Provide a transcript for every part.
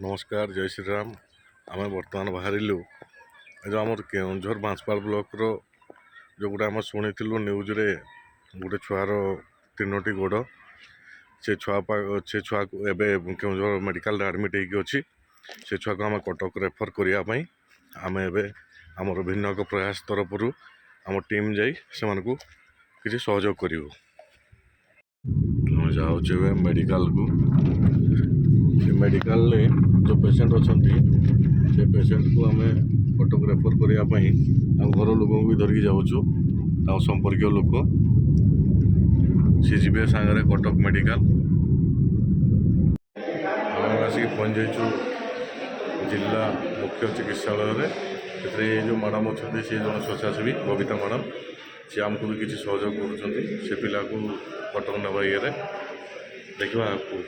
नमस्कार जय श्री राम। आम बर्तमान बाहरिलु जो आम केउझर बांसपाड़ ब्लॉक जो गोटे आम शुणी न्यूज रे गोटे छुआर 3टी गोड़ से छुआ को एवं केउझर मेडिकल एडमिट होगी से छुआ को आम कटक रेफर करने आम एमर भिन्न प्रयास तरफ आम टीम जाई किसी सहयोग करूँ। जाऊे मेडिकल को मेडिकल जो पेशेंट अच्छा से पेशेंट को आम कटक रेफर करने आम घर लोक भी धरिकी जाऊँ संपर्क लोक सी जी सांगे कटक मेडिकल आम आसिक पहुँच जाइए जिला मुख्य चिकित्सालय ये जो मैडम अच्छा सी जन स्वेच्छासेवी बबीता मैडम सी आमको भी किसी सहयोग कर पिला को कटक नेबा ये देखा आपको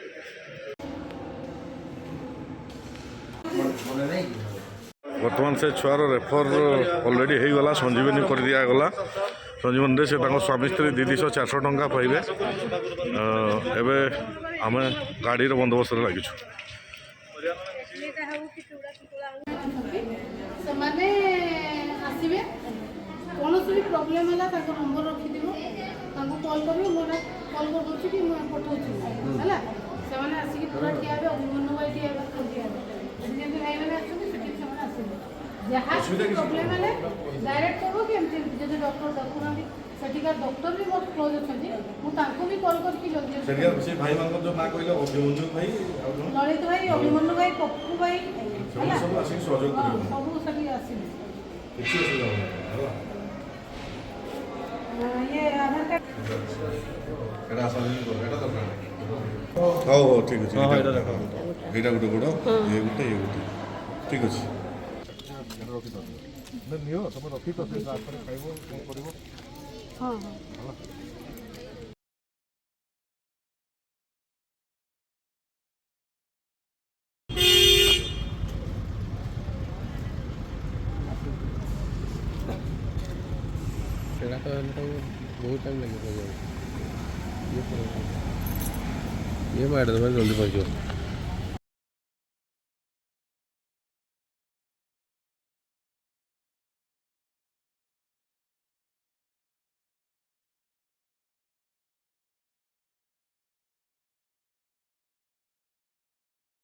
बर्तमान से छुआर रेफर अलरेडी हो गला संजीवनी कर दिगला संजीवनी से स्वामी स्त्री 200-400 टंका पाइबे। एबे आम गाड़ी बंदोबस्त लगिଛୁ कौन भी प्रोब्लेम है नंबर रखिद कॉल कर कॉल कर पठाऊँ है से आसिक पूरा ठिया अभिमन्यु भाई ठिया भाई मैंने जहाँ प्रोब्लेम है डायरेक्ट कह कि जब डॉक्टर देखुना सेठिकार डॉक्टर भी बहुत क्लोज अच्छा मुझे कॉल करके जल्दी भाई जो ना कहले अभिमन्यु भाई ललित भाई अभिमन्यु भाई पप्पू भाई सब ये आधार कार्ड हाँ ठीक अच्छे यहाँ गोटे गोड़ ये गोटे ठीक अच्छे तुम रखी तो खाइब हाँ तो बहुत टाइम लगे ये मैं जल्दी पहुँचो।